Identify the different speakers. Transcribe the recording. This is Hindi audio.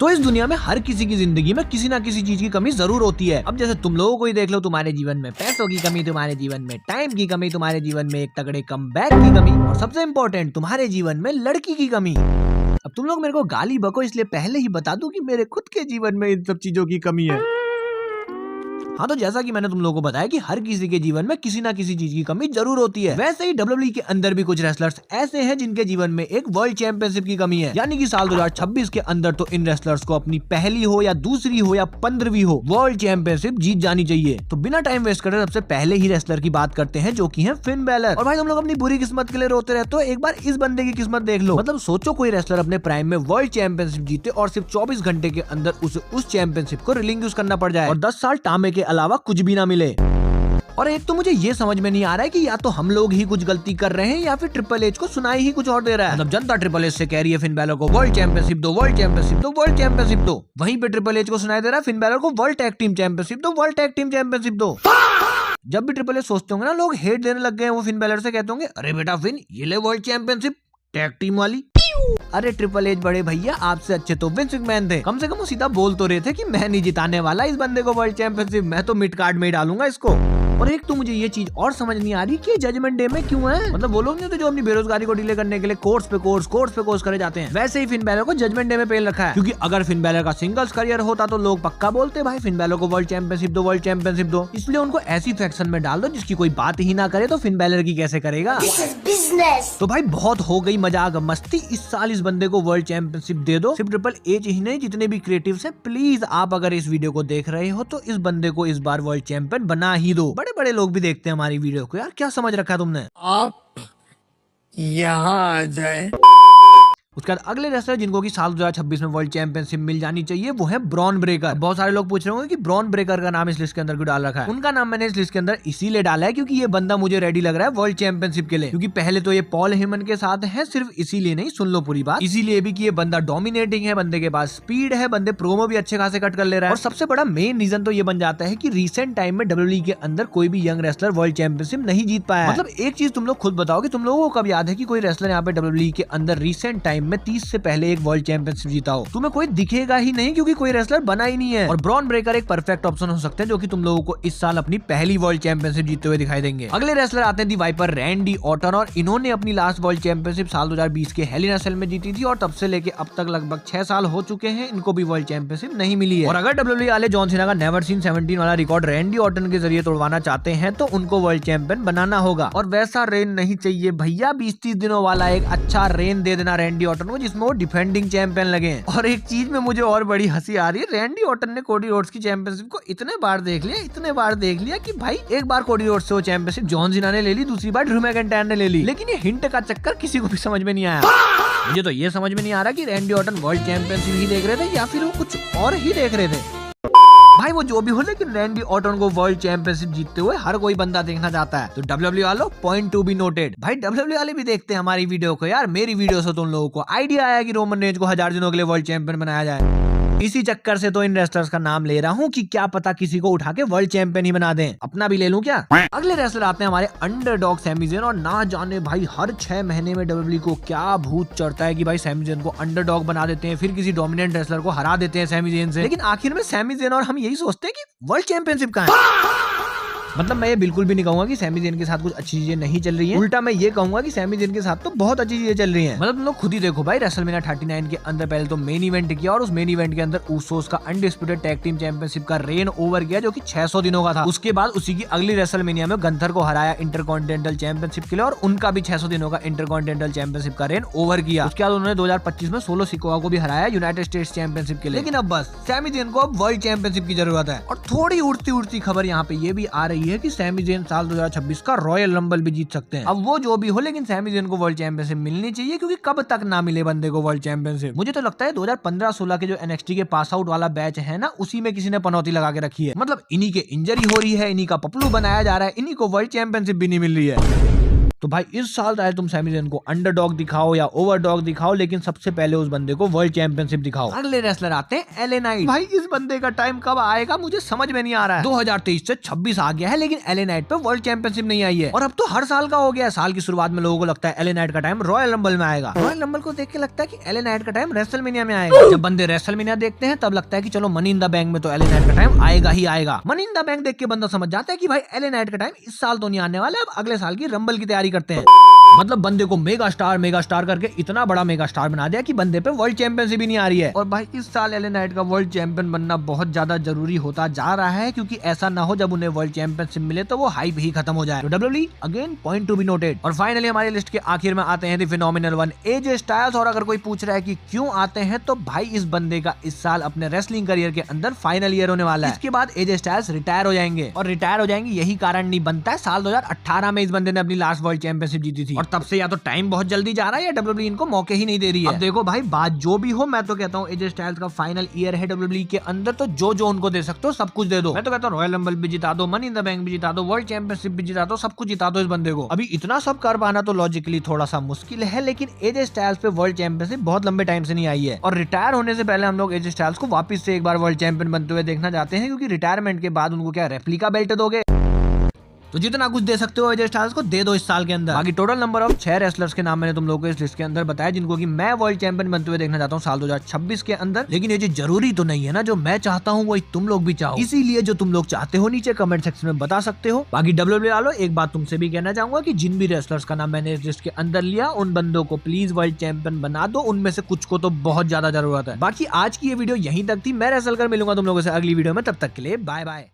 Speaker 1: तो इस दुनिया में हर किसी की जिंदगी में किसी ना किसी चीज की कमी जरूर होती है। अब जैसे तुम लोगों को ही देख लो, तुम्हारे जीवन में पैसों की कमी, तुम्हारे जीवन में टाइम की कमी, तुम्हारे जीवन में एक तगड़े कमबैक की कमी, और सबसे इम्पोर्टेंट तुम्हारे जीवन में लड़की की कमी। अब तुम लोग मेरे को गाली बको, इसलिए पहले ही बता दूं कि मेरे खुद के जीवन में इन सब चीजों की कमी है। हाँ, तो जैसा कि मैंने तुम लोगों को बताया कि हर किसी के जीवन में किसी ना किसी चीज की कमी जरूर होती है, वैसे ही डब्ल्यूडब्ल्यूई के अंदर भी कुछ रेसलर्स ऐसे हैं जिनके जीवन में एक वर्ल्ड चैंपियनशिप की कमी है। यानी कि साल 2026 के अंदर तो इन रेसलर्स को अपनी पहली हो या दूसरी हो या 15वीं हो वर्ल्ड चैंपियनशिप जीत जानी चाहिए। तो बिना टाइम वेस्ट करे सबसे पहले ही रेसलर की बात करते हैं, जो की है फिन बैलर। और भाई तुम लोग अपनी बुरी किस्मत के लिए रोते रहते हो, एक बार इस बंदे की किस्मत देख लो। मतलब सोचो कोई रेसलर अपने प्राइम में वर्ल्ड चैंपियनशिप जीते और सिर्फ 24 घंटे के अंदर उसे उस चैंपियनशिप को रिलिंक्विश करना पड़ जाए और 10 साल टामे के अलावा कुछ भी ना मिले। और एक तो मुझे ये समझ में नहीं आ रहा है कि या तो हम लोग ही कुछ गलती कर रहे हैं या फिर ट्रिपल एच को सुनाई ही कुछ और दे रहा है। मतलब जनता ट्रिपल एच से कह रही है फिन बैलर को वर्ल्ड चैंपियनशिप दो, वर्ल्ड चैंपियनशिप दो, वर्ल्ड चैंपियनशिप दो। वहीं पे ट्रिपल एच को सुनाई दे रहा है फिन बैलर को वर्ल्ड टैग टीम चैंपियनशिप दो, वर्ल्ड टैग टीम चैंपियनशिप दो। जब भी ट्रिपल एच सोचते होंगे ना, लोग हेट देने लग गए हैं वो फिन बैलर से, कहते होंगे अरे बेटा फिन ये ले वर्ल्ड चैंपियनशिप टैग टीम वाली। अरे ट्रिपल एच बड़े भैया, आपसे अच्छे तो विंस मैकमैन थे। कम से कम वो सीधा बोल तो रहे थे कि मैं नहीं जिताने वाला इस बंदे को वर्ल्ड चैंपियनशिप, मैं तो मिड कार्ड में ही डालूंगा इसको। और एक तो मुझे ये चीज और समझ नहीं आ रही कि जजमेंट डे में क्यों है। मतलब वो लोग नहीं तो जो अपनी बेरोजगारी को डिले करने के लिए कोर्स पे कोर्स करे जाते हैं, वैसे ही फिन बैलर को जजमेंट डे में पेल रखा है। क्योंकि अगर फिन बैलर का सिंगल्स करियर होता तो लोग पक्का बोलते भाई फिन बैलर को वर्ल्ड चैंपियनशिप दो, वर्ल्ड चैंपियनशिप दो। इसलिए उनको ऐसी फैक्शन में डाल दो जिसकी कोई बात ही ना करे, तो फिन बैलर की कैसे करेगा। तो भाई बहुत हो गई मजाक मस्ती, इस साल इस बंदे को वर्ल्ड चैंपियनशिप दे दो। सिर्फ ट्रिपल एच ही नहीं, जितने भी क्रिएटिव्स हैं, प्लीज आप अगर इस वीडियो को देख रहे हो तो इस बंदे को इस बार वर्ल्ड चैंपियन बना ही दो। बड़े बड़े लोग भी देखते हैं हमारी वीडियो को, यार क्या समझ रखा तुमने।
Speaker 2: आप यहाँ आ जाए।
Speaker 1: उसके बाद अगले रेसलर जिनको कि साल 2026 में वर्ल्ड चैंपियनशिप मिल जानी चाहिए वो है ब्रॉन ब्रेकर। बहुत सारे लोग पूछ रहे होंगे कि ब्रॉन ब्रेकर का नाम इस लिस्ट के अंदर क्यों डाल रखा है। उनका नाम मैंने इस लिस्ट के अंदर इसीलिए डाला है क्योंकि ये बंदा मुझे रेडी लग रहा है वर्ल्ड चैंपियनशिप के लिए। क्योंकि पहले तो ये पॉल हेमन के साथ है, सिर्फ इसीलिए नहीं, सुन लो पूरी बात, इसीलिए भी कि ये बंदा डोमिनेटिंग है, बंदे के पास स्पीड है, बंदे प्रोमो भी अच्छे खासे कट कर ले रहा है। और सबसे बड़ा मेन रीजन तो ये बन जाता है कि रिसेंट टाइम में डब्ल्यूडब्ल्यूई के अंदर कोई भी यंग रेसलर वर्ल्ड चैंपियनशिप नहीं जीत पाया। मतलब एक चीज तुम लोग खुद बताओ कि तुम लोगों को कब याद है कि कोई रेसलर यहाँ पे डब्ल्यूडब्ल्यूई के अंदर रिसेंट टाइम में 30 से पहले एक वर्ल्ड चैंपियनशिप जीता हो। तुम्हें कोई दिखेगा ही नहीं क्योंकि कोई रेसलर बना ही नहीं है। और ब्रॉन ब्रेकर एक परफेक्ट ऑप्शन हो सकते हैं जो कि तुम लोगों को इस साल अपनी पहली वर्ल्ड चैंपियनशिप जीतते हुए दिखाई देंगे। अगले रेसलर आते हैं दी वाइपर रैंडी ऑर्टन, और इन्होंने अपनी लास्ट वर्ल्ड चैंपियनशिप साल 2020 के हेल इन अ सेल में जीती थी और तब से लेके अब तक लगभग 6 साल हो चुके हैं, इनको भी वर्ल्ड चैंपियनशिप नहीं मिली है। और अगर डब्ल्यूडब्ल्यूई वाले जॉन सीना का नेवर सीन 17 वाला रिकॉर्ड रैंडी ऑर्टन के जरिए तोड़वाना चाहते हैं तो उनको वर्ल्ड चैंपियन बनाना होगा। और वैसा रेन नहीं चाहिए भैया, 20-30 दिनों वाला एक अच्छा रेन दे देना रैंडी ऑर्टन को जिसमें वो डिफेंडिंग चैंपियन लगे। और एक चीज में मुझे और बड़ी हंसी आ रही है, रैंडी ऑर्टन ने कोडी रोड्स की चैंपियनशिप को इतने बार देख लिया कि भाई एक बार कोडी रोड्स से वो चैंपियनशिप जॉन सीना ने ले ली, दूसरी बार ड्रू मैकिंटायर ने ले ली, लेकिन ये हिंट का चक्कर किसी को भी समझ में नहीं आया। मुझे तो ये समझ में नहीं आ रहा कि रैंडी ऑर्टन वर्ल्ड चैंपियनशिप ही देख रहे थे या फिर वो कुछ और ही देख रहे थे। भाई वो जो भी हो, लेकिन रैंडी ऑर्टन को वर्ल्ड चैंपियनशिप जीतते हुए हर कोई बंदा देखना चाहता है। तो डब्ल्यूडब्ल्यूई वालों, पॉइंट टू बी नोटेड। भाई डब्ल्यूडब्ल्यूई वाले भी देखते हैं हमारी वीडियो को यार, मेरी वीडियो से तुम लोगों को आइडिया आया कि रोमन रेंज को 1000 दिनों के लिए वर्ल्ड चैंपियन बनाया जाए। इसी चक्कर से तो इन रेसलर्स का नाम ले रहा हूँ कि क्या पता किसी को उठा के वर्ल्ड चैंपियन ही बना दें। अपना भी ले लूं क्या। अगले रेसलर आते हैं हमारे अंडरडॉग सैमी ज़ेन, और ना जाने भाई हर 6 महीने में डब्ल्यूडब्ल्यूई को क्या भूत चढ़ता है कि भाई सैमी ज़ेन को अंडरडॉग बना देते हैं, फिर किसी डोमिनेंट रेसलर को हरा देते हैं सैमी ज़ेन से, लेकिन आखिर में सैमी ज़ेन और हम यही सोचते हैं कि वर्ल्ड चैंपियनशिप कहाँ है। मतलब मैं ये बिल्कुल भी नहीं कहूंगा कि सैमी ज़ेन के साथ कुछ अच्छी चीजें नहीं चल रही हैं, उल्टा मैं ये कहूंगा कि सैमी ज़ेन के साथ तो बहुत अच्छी चीजें चल रही हैं। मतलब तुम लोग खुद ही देखो भाई, रेसलमेनिया 39 के अंदर पहले तो मेन इवेंट किया और उस मेन इवेंट के अंदर ऊसोस का अनडिस्प्यूटेड टैग टीम चैंपियनशिप का रेन ओवर किया जो कि 600 दिनों का था। उसके बाद उसी की अगली रेसलमेनिया में गंथर को हराया इंटरकॉन्टिनेंटल चैंपियनशिप के लिए और उनका भी 600 दिनों का इंटरकॉन्टिनेंटल चैंपियनशिप का रेन ओवर किया। उसके बाद उन्होंने 2025 में सोलो सिकोआ को भी हराया यूनाइटेड स्टेट्स चैंपियनशिप के लिए। लेकिन अब बस सैमी ज़ेन को अब वर्ल्ड चैंपियनशिप की जरूरत है। और थोड़ी उड़ती खबर यहाँ पे ये भी आ रही है कि सैमी ज़ेन साल 2026 का रॉयल रंबल भी जीत सकते हैं। अब वो जो भी हो, लेकिन सैमी ज़ेन को वर्ल्ड चैंपियनशिप मिलनी चाहिए क्योंकि कब तक ना मिले बंदे को वर्ल्ड चैंपियनशिप। मुझे तो लगता है 2015-16 के जो NXT के पास आउट वाला बैच है ना, उसी में किसी ने पनौती लगा के रखी है। मतलब इन्हीं के इंजरी हो रही है, इन्हीं का पपलू बनाया जा रहा है, इन्हीं को वर्ल्ड चैंपियनशिप भी नहीं मिल रही है। तो भाई इस साल चाहे तुम सैमी ज़ैन को अंडरडॉग दिखाओ या ओवरडॉग दिखाओ, लेकिन सबसे पहले उस बंदे को वर्ल्ड चैंपियनशिप दिखाओ। अगले रेसलर आते हैं एले नाइट। भाई इस बंदे का टाइम कब आएगा मुझे समझ में नहीं आ रहा है। 2023 से 26 आ गया है लेकिन एले नाइट पे वर्ल्ड चैंपियनशिप नहीं आई है, और अब तो हर साल का हो गया है। साल की शुरुआत में लोगों को लगता है एले नाइट का टाइम रॉयल रंबल में आएगा। रॉयल रंबल को देख के लगता है कि एले नाइट का टाइम रेसलमेनिया में आएगा। जब बंदे रेसलमेनिया देखते हैं तब लगता है कि चलो मनी इन द बैंक में तो एले नाइट का टाइम आएगा ही आएगा। मनी इन द बैंक देख के बंदा समझ जाता है कि भाई एले नाइट का टाइम इस साल तो नहीं आने वाला, अब अगले साल की रंबल की तैयारी करते हैं। मतलब बंदे को मेगा स्टार करके इतना बड़ा मेगा स्टार बना दिया कि बंदे पे वर्ल्ड चैंपियनशिप भी नहीं आ रही है। और भाई इस साल एले नाइट का वर्ल्ड चैंपियन बनना बहुत ज्यादा जरूरी होता जा रहा है, क्योंकि ऐसा ना हो जब उन्हें वर्ल्ड चैंपियनशिप मिले तो वो हाइप ही खत्म हो जाए। WWE again point to be noted. और फाइनली हमारी लिस्ट के आखिर में आते हैं the phenomenal one AJ Styles. और अगर कोई पूछ रहा है कि क्यों आते हैं, तो भाई इस बंदे का इस साल अपने रेसलिंग करियर के अंदर फाइनल ईयर होने वाला है। इसके बाद एजे स्टाइल्स रिटायर हो जाएंगे, और रिटायर हो जाएंगे यही कारण नहीं बनता है साल 2018 में इस बंदे ने अपनी लास्ट वर्ल्ड चैंपियनशिप जीती थी, और तब से या तो टाइम बहुत जल्दी जा रहा है या डब्ल्यूडब्ल्यूई इनको मौके ही नहीं दे रही है। अब देखो भाई बात जो भी हो, मैं तो कहता हूँ एजे स्टाइल्स का फाइनल ईयर है डब्ल्यूडब्ल्यूई के अंदर, तो जो जो उनको दे सकते हो सब कुछ दे दो। मैं तो कहता हूँ रॉयल रंबल भी जिता दो, मनी इन द बैंक भी जिता दो, वर्ल्ड चैंपियनशिप भी जिता दो, सब कुछ जिता दो इस बंदे को। अभी इतना सब कर पाना तो लॉजिकली थोड़ा सा मुश्किल है, लेकिन एजे स्टाइल्स पे वर्ल्ड चैंपियनशिप बहुत लंबे टाइम से नहीं आई है, और रिटायर होने से पहले हम लोग एजे स्टाइल्स को वापस से एक बार वर्ल्ड चैंपियन बनते हुए देखना चाहते हैं, क्योंकि रिटायरमेंट के बाद उनको क्या रेप्लिका बेल्ट दोगे? तो जितना कुछ दे सकते हो एजे स्टाइल्स को दे दो इस साल के अंदर। बाकी टोटल नंबर ऑफ 6 रेसलर्स के नाम मैंने तुम लोगों को इस लिस्ट के अंदर बताया, जिनको कि मैं वर्ल्ड चैंपियन बनते हुए देखना चाहता हूँ साल 2026 के अंदर। लेकिन ये जरूरी तो नहीं है ना, जो मैं चाहता हूँ वही तुम लोग भी चाहो, इसीलिए जो तुम लोग चाहते हो नीचे कमेंट सेक्शन में बता सकते हो। बाकी डब्ल्यूडब्ल्यूई वालों, एक बात तुमसे भी कहना चाहूंगा कि जिन भी रेसलर्स का नाम मैंने इस लिस्ट के अंदर लिया, उन बंदों को प्लीज वर्ल्ड चैंपियन बना दो। उनमें से कुछ को तो बहुत ज्यादा जरूरत है। बाकी आज की ये वीडियो यहीं तक थी। मैं रेसल कर मिलूंगा तुम लोगों से अगली वीडियो में, तब तक के लिए बाय बाय।